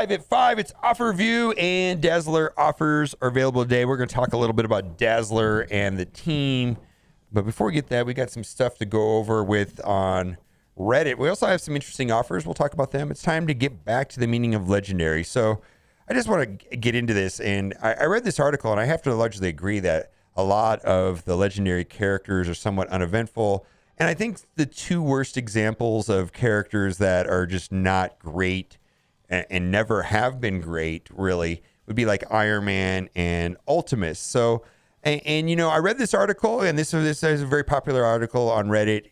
Live at 5, it's Offer Review, and Dazzler Offers are available today. We're going to talk a little bit about Dazzler and the team. But before we get that, we got some stuff to go over with on Reddit. We also have some interesting offers. We'll talk about them. It's time to get back to the meaning of legendary. So I just want to get into this. And I read this article, and I have to largely agree that a lot of the legendary characters are somewhat uneventful. And I think the two worst examples of characters that are just not great and never have been great, really, would be like Iron Man and Ultimus. So, and you know, I read this article, and this is a very popular article on Reddit,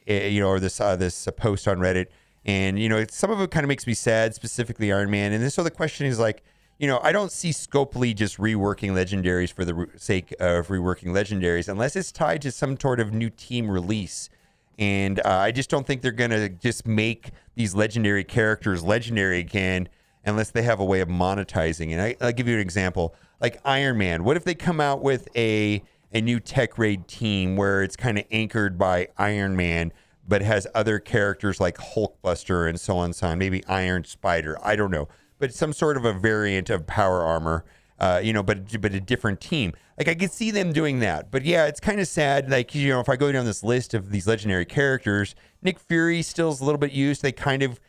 or this post on Reddit, and you know, some of it kind of makes me sad, specifically Iron Man. And so the question is like, you know, I don't see Scopely just reworking legendaries for the sake of reworking legendaries unless it's tied to some sort of new team release. And I just don't think they're going to just make these legendary characters legendary again unless they have a way of monetizing. And I'll give you an example. Like Iron Man, what if they come out with a new tech raid team where it's kind of anchored by Iron Man, but has other characters like Hulkbuster and so on and so on, maybe Iron Spider, I don't know. But some sort of a variant of power armor, but a different team. Like I could see them doing that. But yeah, it's kind of sad. Like, you know, if I go down this list of these legendary characters, Nick Fury still is a little bit used. He kind of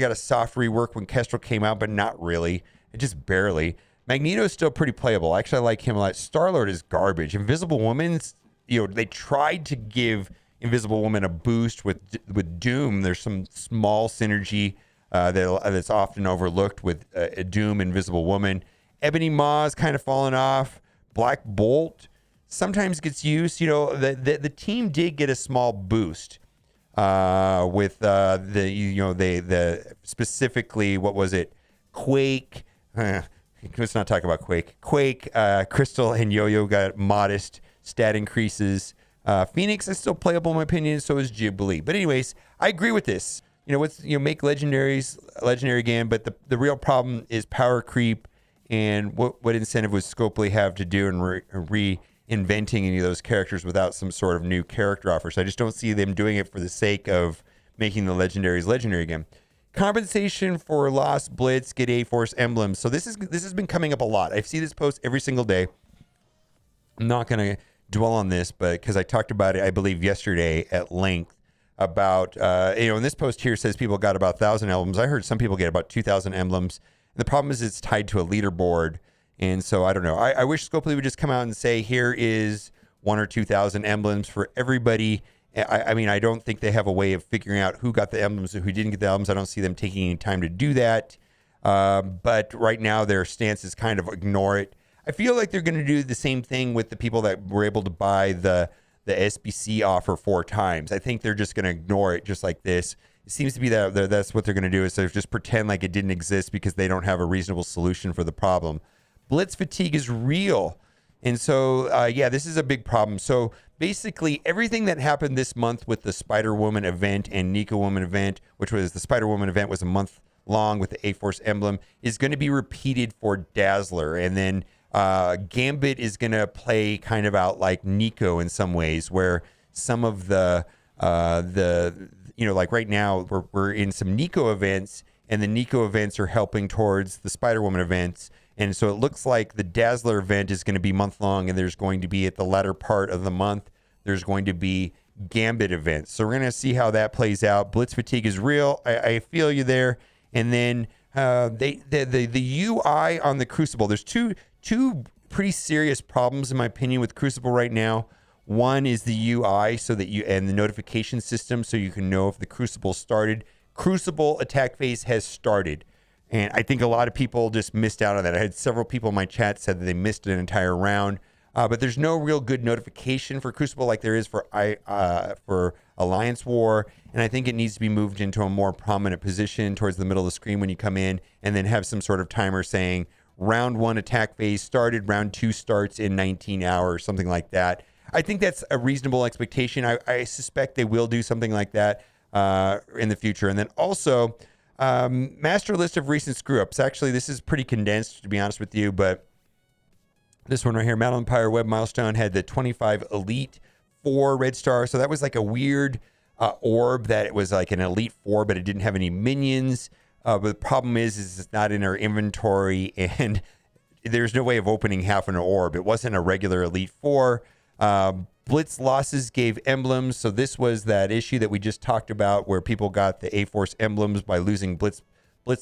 got a soft rework when Kestrel came out, but not really. Just barely. Magneto's still pretty playable. Actually, I like him a lot. Star-Lord is garbage. Invisible Woman's, you know, they tried to give Invisible Woman a boost with Doom. There's some small synergy that's often overlooked with Doom, Invisible Woman. Ebony Maw's kind of fallen off. Black Bolt sometimes gets used. You know, the team did get a small boost with the specifically, what was it? Quake. Let's not talk about Quake. Crystal and Yo-Yo got modest stat increases. Phoenix is still playable in my opinion. So is Jubilee. But anyways, I agree with this. You know, make legendaries legendary again, but the real problem is power creep, and what incentive would Scopely have to do in reinventing any of those characters without some sort of new character offer? So I just don't see them doing it for the sake of making the legendaries legendary again. Compensation for lost Blitz, get A-Force emblems. So this has been coming up a lot. I see this post every single day. I'm not going to dwell on this, but because I talked about it, I believe yesterday at length, about, and this post here says people got about 1,000 emblems. I heard some people get about 2,000 emblems. And the problem is it's tied to a leaderboard. And so I don't know. I wish Scopely would just come out and say, here is 1,000 or 2,000 emblems for everybody. I mean, I don't think they have a way of figuring out who got the emblems and who didn't get the emblems. I don't see them taking any time to do that. But right now their stance is kind of ignore it. I feel like they're going to do the same thing with the people that were able to buy the SBC offer 4 times. I think they're just going to ignore it just like this. It seems to be that's what they're going to do, is they're just pretend like it didn't exist because they don't have a reasonable solution for the problem. Blitz fatigue is real. And so, this is a big problem. So basically everything that happened this month with the Spider-Woman event and Nico Woman event, which was the Spider-Woman event was a month long with the A-Force emblem, is going to be repeated for Dazzler. And then Gambit is going to play kind of out like Nico in some ways, where some of the like right now we're in some Nico events, and the Nico events are helping towards the Spider-Woman events. And so it looks like the Dazzler event is going to be month long, and there's going to be at the latter part of the month, there's going to be Gambit events. So we're going to see how that plays out. Blitz fatigue is real. I feel you there. And then the UI on the Crucible, there's two pretty serious problems in my opinion with Crucible right now. One is the UI, and the notification system, so you can know if the Crucible started. Crucible attack phase has started, and I think a lot of people just missed out on that. I had several people in my chat said that they missed an entire round, but there's no real good notification for Crucible like there is for Alliance War, and I think it needs to be moved into a more prominent position towards the middle of the screen when you come in, and then have some sort of timer saying round 1 attack phase started, round 2 starts in 19 hours, something like that. I think that's a reasonable expectation. I suspect they will do something like that in the future. And then also, master list of recent screw-ups. Actually, this is pretty condensed, to be honest with you, but this one right here, Battle Empire Web Milestone, had the 25 Elite 4 red star. So that was like a weird orb that it was like an Elite 4, but it didn't have any minions. But the problem is it's not in our inventory, and there's no way of opening half an orb. It wasn't a regular Elite Four. Blitz losses gave emblems. So this was that issue that we just talked about where people got the A-Force emblems by losing Blitz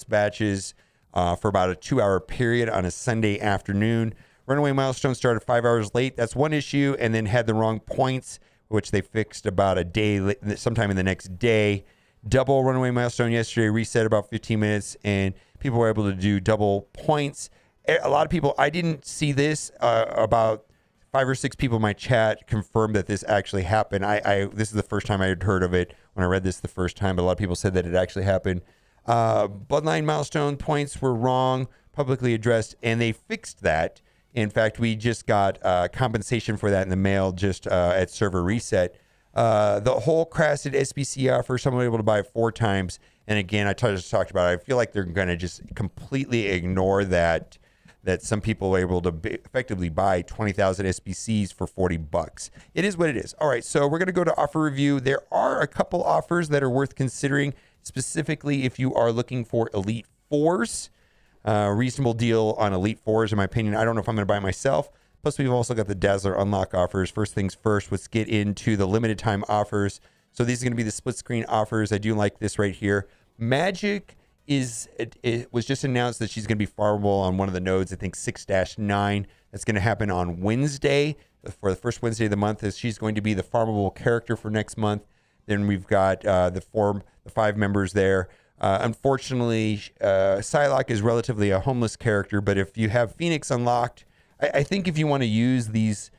batches for about a 2-hour period on a Sunday afternoon. Runaway Milestone started 5 hours late. That's one issue, and then had the wrong points, which they fixed about a day, sometime in the next day. Double Runaway Milestone yesterday reset about 15 minutes, and people were able to do double points. A lot of people, I didn't see this, about 5 or 6 people in my chat confirmed that this actually happened. This is the first time I had heard of it when I read this the first time, but a lot of people said that it actually happened. Bloodline milestone points were wrong, publicly addressed, and they fixed that. In fact, we just got compensation for that in the mail just at server reset. The whole crafted SBC offer, someone able to buy it 4 times. And again, I just talked about it. I feel like they're going to just completely ignore that some people were able to effectively buy 20,000 SBCs for $40. It is what it is. All right, so we're going to go to offer review. There are a couple offers that are worth considering, specifically if you are looking for Elite Fours. Reasonable deal on Elite Fours, in my opinion. I don't know if I'm going to buy it myself. Plus, we've also got the Dazzler unlock offers. First things first, let's get into the limited time offers. So these are going to be the split screen offers. I do like this right here. Magic it was just announced that she's going to be farmable on one of the nodes, I think 6-9. That's going to happen on Wednesday, for the first Wednesday of the month, as she's going to be the farmable character for next month. Then we've got the 5 members there. Unfortunately, Psylocke is relatively a homeless character, but if you have Phoenix unlocked, I think if you want to use these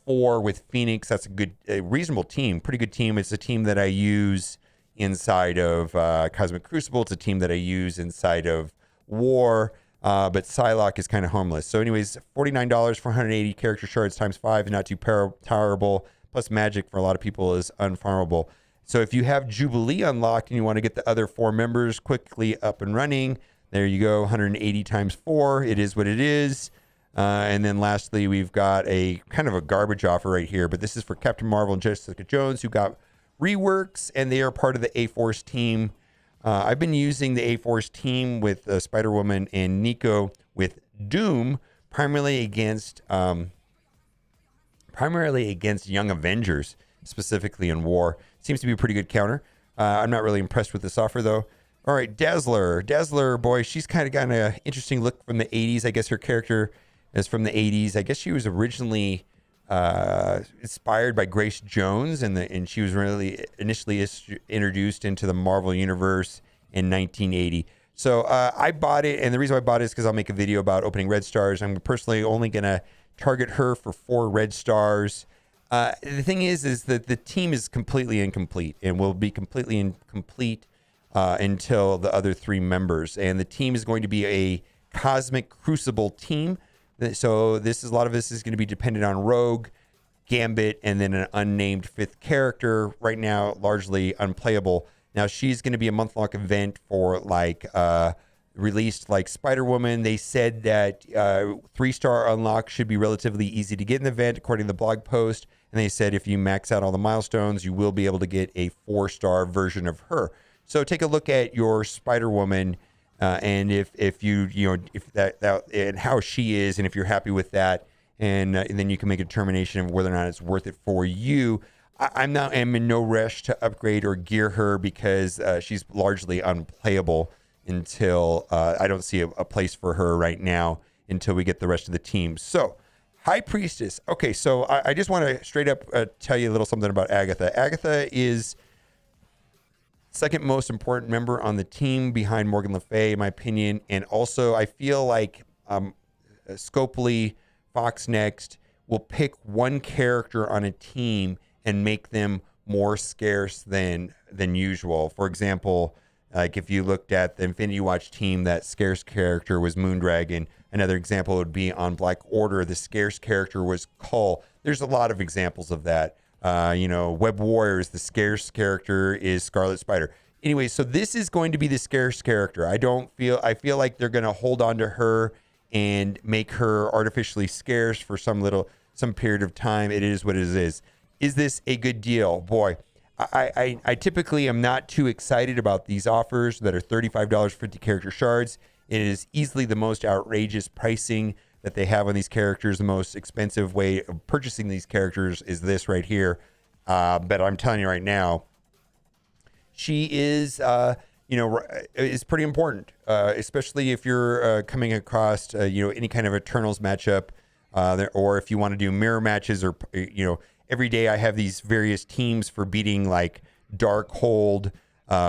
4 with Phoenix, that's a reasonable team, pretty good team. It's a team that I use inside of Cosmic Crucible. It's a team that I use inside of War, but Psylocke is kind of homeless. So anyways, $49 for 180 character shards times 5 is not too tolerable. Plus Magic for a lot of people is unfarmable. So if you have Jubilee unlocked and you want to get the other 4 members quickly up and running, there you go, 180 times 4. It is what it is. And then lastly, we've got a kind of a garbage offer right here, but this is for Captain Marvel and Jessica Jones, who got reworks, and they are part of the A-Force team. I've been using the A-Force team with Spider-Woman and Nico with Doom, primarily against Young Avengers, specifically in War. Seems to be a pretty good counter. I'm not really impressed with this offer, though. All right, Dazzler, boy, she's kind of got an interesting look from the 80s. I guess her character is from the 80s. I guess she was originally inspired by Grace Jones, and she was really initially introduced into the Marvel Universe in 1980. So I bought it, and the reason I bought it is because I'll make a video about opening red stars. I'm personally only going to target her for 4 red stars. The thing is that the team is completely incomplete and will be completely incomplete until the other 3 members. And the team is going to be a Cosmic Crucible team. So a lot of this is going to be dependent on Rogue, Gambit, and then an unnamed 5th character. Right now, largely unplayable. Now, she's going to be a month-long event for released like Spider-Woman. They said that 3-star unlock should be relatively easy to get in the event, according to the blog post. And they said if you max out all the milestones, you will be able to get a 4-star version of her. So take a look at your Spider-Woman, and if that and how she is, and if you're happy with that, and then you can make a determination of whether or not it's worth it for you. I'm in no rush to upgrade or gear her because she's largely unplayable until I don't see a place for her right now until we get the rest of the team. So High Priestess. Okay, so I just want to straight up tell you a little something about Agatha. Agatha is second most important member on the team behind Morgan Le Fay, in my opinion. And also, I feel like Scopely, Fox Next will pick one character on a team and make them more scarce than usual. For example, like if you looked at the Infinity Watch team, that scarce character was Moondragon. Another example would be on Black Order, the scarce character was Cull. There's a lot of examples of that. Web Warriors, the scarce character is Scarlet Spider. Anyway, so this is going to be the scarce character. I feel like they're going to hold on to her and make her artificially scarce for some period of time. It is what it is. Is this a good deal? Boy, I typically am not too excited about these offers that are $35 for 50 character shards. It is easily the most outrageous pricing that they have on these characters. The most expensive way of purchasing these characters is this right here. But I'm telling you right now, she is, is pretty important, especially if you're coming across, any kind of Eternals matchup, or if you want to do mirror matches, or, every day I have these various teams for beating like Darkhold,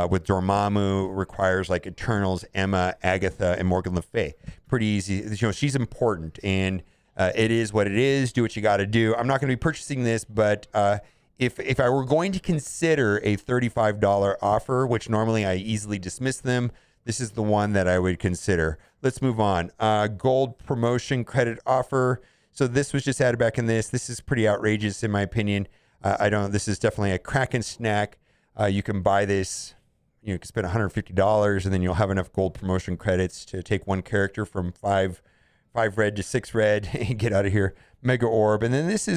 with Dormammu requires like Eternals, Emma, Agatha, and Morgan Le Fay. Pretty easy. She's important, and it is what it is. Do what you got to do. I'm not going to be purchasing this, but if I were going to consider a $35 offer, which normally I easily dismiss them, this is the one that I would consider. Let's move on. Gold promotion credit offer. So this was just added back in this. This is pretty outrageous in my opinion. This is definitely a Kraken snack. You can buy this, you can spend $150 and then you'll have enough gold promotion credits to take one character from five red to 6 red and get out of here. Mega orb. And then these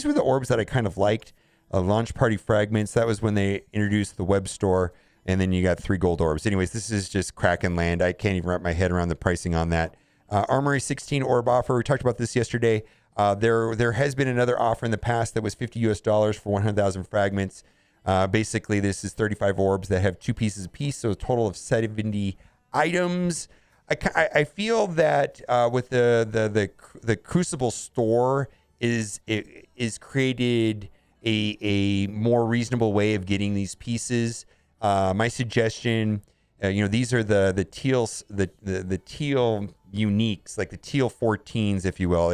were the orbs that I kind of liked. Launch party fragments. That was when they introduced the web store. And then you got 3 gold orbs. Anyways, this is just Kraken land. I can't even wrap my head around the pricing on that. Armory 16 orb offer. We talked about this yesterday. There has been another offer in the past that was $50 for 100,000 fragments. Basically, this is 35 orbs that have 2 pieces apiece, so a total of 70 items. I feel that with the Crucible store is created a more reasonable way of getting these pieces. My suggestion, these are the teal uniques, like the teal 14s, if you will.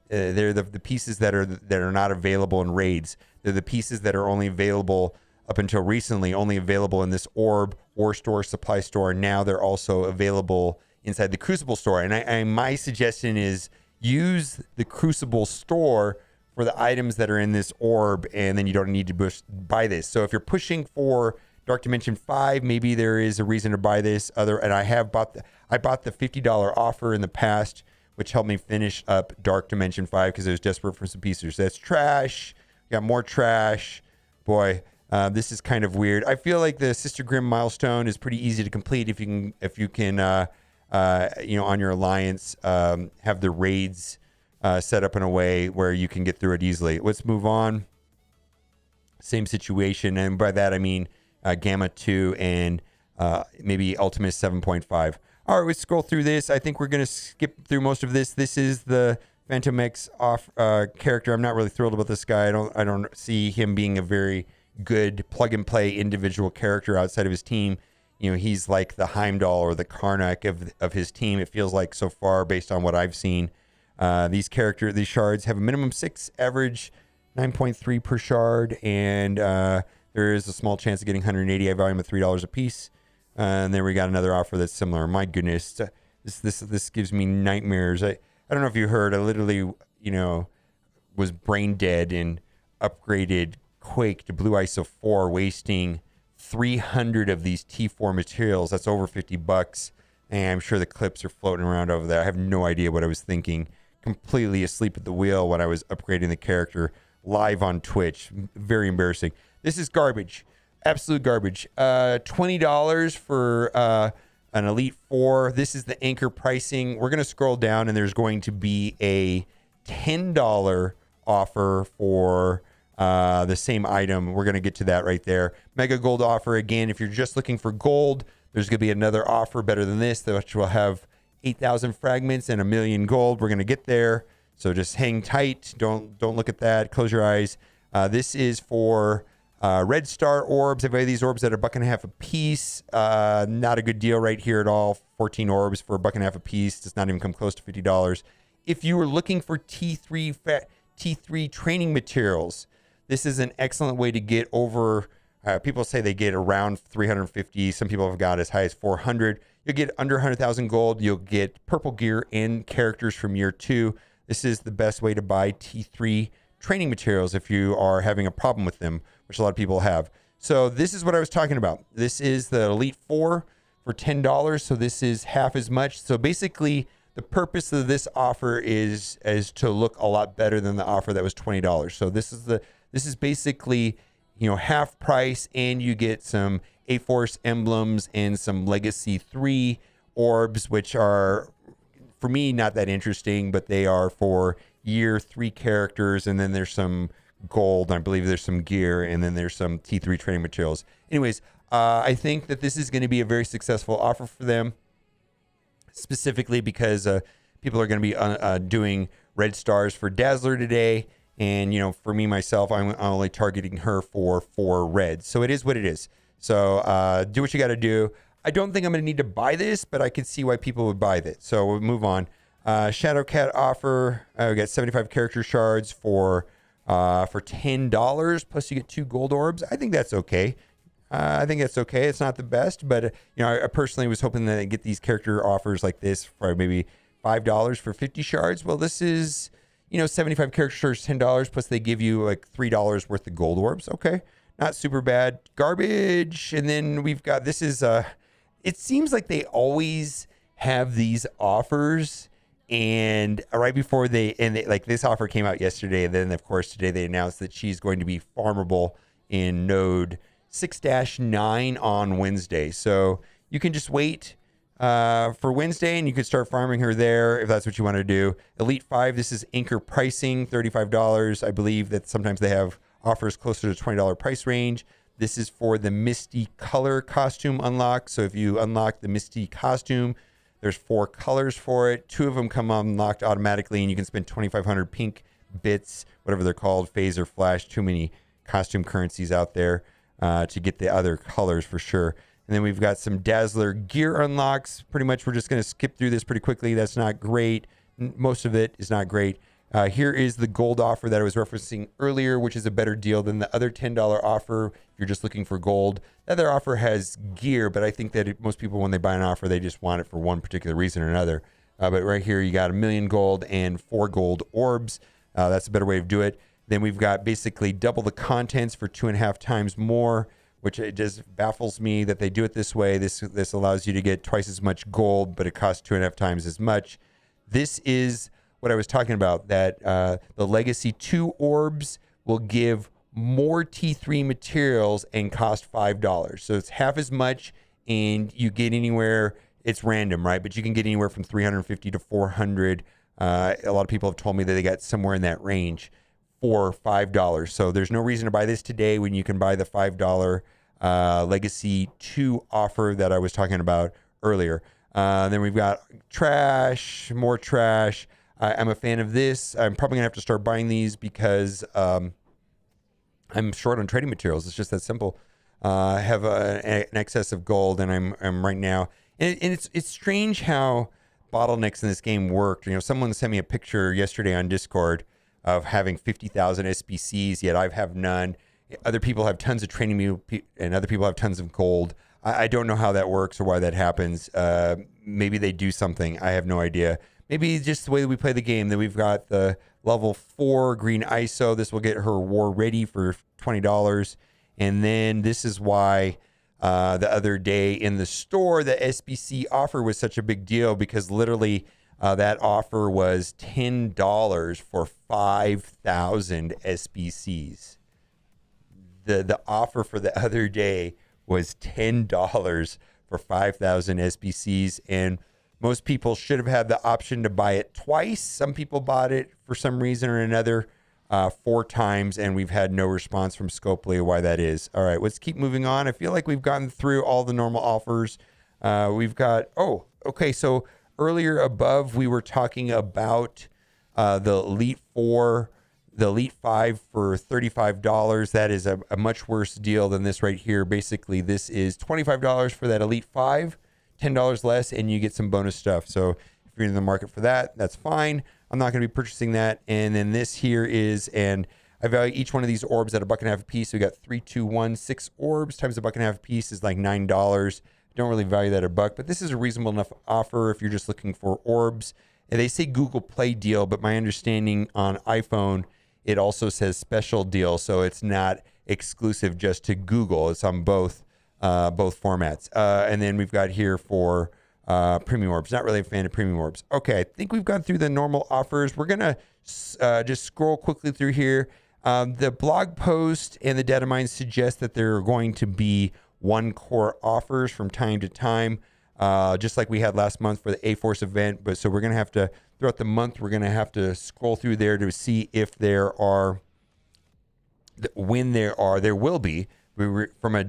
They're the pieces that are not available in raids. They're the pieces that are only available up until recently, only available in this orb, war store, supply store. Now they're also available inside the Crucible store. And my suggestion is use the Crucible store for the items that are in this orb, and then you don't need to buy this. So if you're pushing for Dark Dimension 5, maybe there is a reason to buy this. I bought the $50 offer in the past, which helped me finish up Dark Dimension 5 because I was desperate for some pieces. That's trash. Got more trash. Boy, this is kind of weird. I feel like the Sister Grimm milestone is pretty easy to complete if you can on your alliance, have the raids set up in a way where you can get through it easily. Let's move on. Same situation, and by that I mean Gamma 2 and maybe Ultimus 7.5. All right, let's scroll through this. I think we're going to skip through most of this. This is the Phantom X character. I'm not really thrilled about this guy. I don't see him being a very good plug and play individual character outside of his team. He's like the Heimdall or the Karnak of his team. It feels like so far based on what I've seen. These shards have a minimum 6, average 9.3 per shard, and there is a small chance of getting 180 volume at $3 a piece. And then we got another offer that's similar. My goodness, this gives me nightmares. I don't know if you heard. I literally, was brain dead and upgraded Quake to Blue ISO 4, wasting 300 of these T4 materials. That's over $50. And I'm sure the clips are floating around over there. I have no idea what I was thinking. Completely asleep at the wheel when I was upgrading the character live on Twitch. Very embarrassing. This is garbage. Absolute garbage. $20 for an Elite 4. This is the anchor pricing. We're going to scroll down, and there's going to be a $10 offer for the same item. We're going to get to that right there. Mega Gold offer. Again, if you're just looking for gold, there's going to be another offer better than this, which will have 8,000 fragments and 1,000,000 gold. We're going to get there. So just hang tight. Don't look at that. Close your eyes. This is for Red Star orbs. I've had these orbs that are $1.50 a piece. Not a good deal right here at all. 14 orbs for $1.50 a piece. Does not even come close to $50. If you were looking for T3 training materials, this is an excellent way to get over. People say they get around 350. Some people have got as high as 400. You'll get under 100,000 gold. You'll get purple gear and characters from year 2. This is the best way to buy T3 training materials if you are having a problem with them, which a lot of people have. So this is what I was talking about. This is the Elite 4 for $10. So this is half as much. So basically, the purpose of this offer is to look a lot better than the offer that was $20. So this is basically half price, and you get some A-Force emblems and some Legacy 3 orbs, which are, for me, not that interesting, but they are for year 3 characters, and then there's some gold, I believe there's some gear, and then there's some T3 training materials. Anyways, I think that this is going to be a very successful offer for them, specifically because people are going to be doing red stars for Dazzler today. And, for me, myself, I'm only targeting her for 4 reds. So it is what it is. So do what you got to do. I don't think I'm going to need to buy this, but I can see why people would buy this. So we'll move on. Shadow Cat offer. We got 75 character shards for $10. Plus you get 2 gold orbs. I think that's okay. It's not the best, but I personally was hoping that I'd get these character offers like this for maybe $5 for 50 shards. Well, this is 75 character shards, $10, plus they give you like $3 worth of gold orbs. Okay, not super bad. Garbage. And then we've got, this is it seems like they always have these offers, and right before like this offer came out yesterday, and then of course today they announced that she's going to be farmable in node 6-9 on Wednesday. So you can just wait for Wednesday, and you can start farming her there if that's what you want to do. Elite 5, this is anchor pricing, $35. I believe that sometimes they have offers closer to $20 price range. This is for the Misty color costume unlock. So if you unlock the Misty costume, there's 4 colors for it. 2 of them come unlocked automatically, and you can spend 2,500 pink bits, whatever they're called, phase or flash. Too many costume currencies out there to get the other colors for sure. And then we've got some Dazzler gear unlocks. Pretty much we're just going to skip through this pretty quickly. That's not great. Most of it is not great. Here is the gold offer that I was referencing earlier, which is a better deal than the other $10 offer if you're just looking for gold. The other offer has gear, but I think that most people, when they buy an offer, they just want it for one particular reason or another. But right here, you got 1 million gold and 4 gold orbs. That's a better way to do it. Then we've got basically double the contents for 2.5 times more, which it just baffles me that they do it this way. This allows you to get twice as much gold, but it costs 2.5 times as much. This is what I was talking about, that the Legacy 2 orbs will give more T3 materials and cost $5. So it's half as much, and you get anywhere, it's random, right? But you can get anywhere from 350 to 400. A lot of people have told me that they got somewhere in that range for $5. So there's no reason to buy this today when you can buy the $5 Legacy 2 offer that I was talking about earlier. Then we've got trash, more trash. I'm a fan of this. I'm probably gonna have to start buying these because I'm short on trading materials. It's just that simple. I have an excess of gold, and I'm right now. And it's strange how bottlenecks in this game work. Someone sent me a picture yesterday on Discord of having 50,000 SBCs, yet I have none. Other people have tons of training meal, and other people have tons of gold. I don't know how that works or why that happens. Maybe they do something. I have no idea. Maybe just the way that we play the game. Then we've got the level 4 green ISO. This will get her war ready for $20. And then this is why the other day in the store, the SBC offer was such a big deal, because literally that offer was $10 for 5,000 SBCs. The offer for the other day was $10 for 5,000 SBCs, and most people should have had the option to buy it twice. Some people bought it for some reason or another 4 times, and we've had no response from Scopely why that is. All right, let's keep moving on. I feel like we've gotten through all the normal offers. We've got, so earlier above we were talking about the Elite 4, the Elite 5 for $35. That is a much worse deal than this right here. Basically, this is $25 for that Elite 5, $10 less, and you get some bonus stuff. So if you're in the market for that, that's fine. I'm not going to be purchasing that. And then this here is, and I value each one of these orbs at $1.50 a piece. So we got 3, 2, 1, 6 orbs times $1.50 a piece is like $9. Don't really value that at $1, but this is a reasonable enough offer if you're just looking for orbs. And they say Google Play deal, but my understanding on iPhone, it also says special deal. So it's not exclusive just to Google. It's on both formats. And then we've got here for premium orbs. Not really a fan of premium orbs. Okay, I think we've gone through the normal offers. We're going to just scroll quickly through here. The blog post and the data mine suggest that there are going to be one core offers from time to time, just like we had last month for the A-Force event. But so we're going to have to, throughout the month, we're going to have to scroll through there to see if there are, when there are, there will be, from a,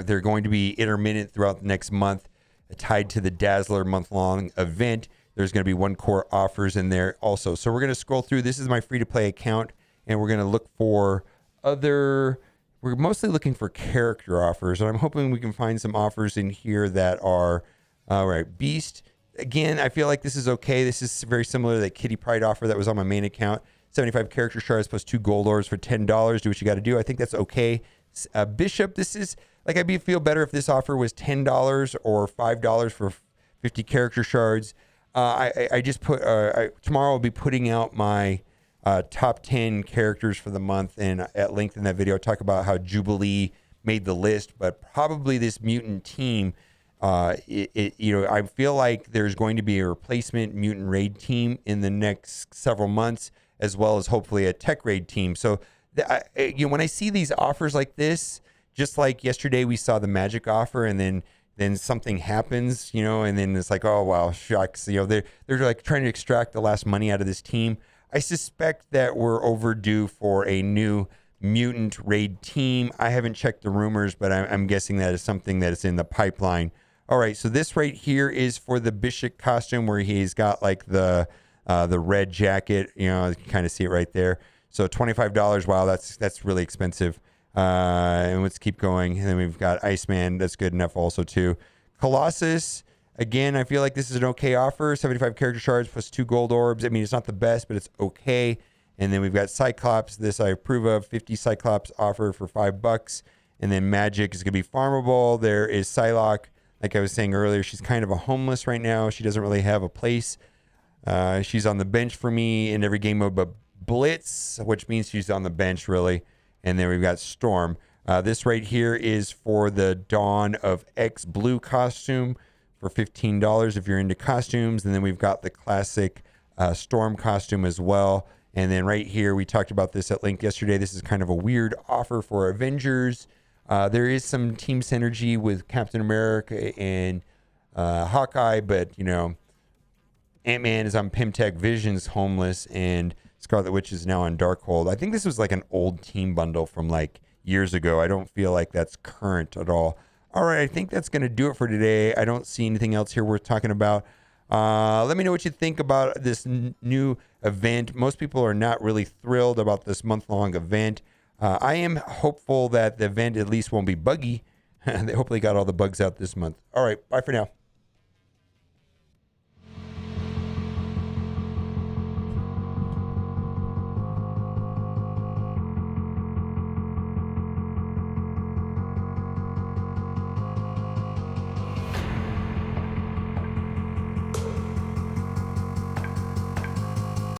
they're going to be intermittent throughout the next month, tied to the Dazzler month-long event. There's going to be one core offers in there also. So we're going to scroll through. This is my free-to-play account, and we're going to look for other, we're mostly looking for character offers, and I'm hoping we can find some offers in here that are, all right, Beast. Again, I feel like this is okay. This is very similar to the Kitty Pride offer that was on my main account. 75 character shards plus 2 gold orbs for $10. Do what you got to do. I think that's okay. Bishop, this is, like, I'd feel better if this offer was $10 or $5 for 50 character shards. I just put, tomorrow I'll be putting out my top 10 characters for the month, and at length in that video, I talk about how Jubilee made the list, but probably this mutant team, I feel like there's going to be a replacement mutant raid team in the next several months, as well as hopefully a tech raid team. So, when I see these offers like this, just like yesterday we saw the magic offer, and then something happens, and then it's like, oh wow, shucks, they're like trying to extract the last money out of this team. I suspect that we're overdue for a new mutant raid team. I haven't checked the rumors, but I'm guessing that is something that is in the pipeline. All right, so this right here is for the Bishop costume, where he's got like the red jacket. You can kind of see it right there. So $25. Wow, that's really expensive. And let's keep going. And then we've got Iceman. That's good enough also too. Colossus. Again, I feel like this is an okay offer. 75 character shards plus 2 gold orbs. I mean, it's not the best, but it's okay. And then we've got Cyclops. This I approve of. 50 Cyclops offer for $5. And then Magic is going to be farmable. There is Psylocke. Like I was saying earlier, she's kind of a homeless right now. She doesn't really have a place. She's on the bench for me in every game mode but Blitz, which means she's on the bench really. And then we've got Storm. This right here is for the Dawn of X blue costume for $15 if you're into costumes. And then we've got the classic Storm costume as well. And then right here, we talked about this at length yesterday. This is kind of a weird offer for Avengers. There is some team synergy with Captain America and Hawkeye, but, Ant-Man is on Pimtech, Vision's homeless, and Scarlet Witch is now on Darkhold. I think this was like an old team bundle from like years ago. I don't feel like that's current at all. All right, I think that's going to do it for today. I don't see anything else here worth talking about. Let me know what you think about this new event. Most people are not really thrilled about this month-long event. I am hopeful that the event at least won't be buggy. They hopefully got all the bugs out this month. All right, bye for now.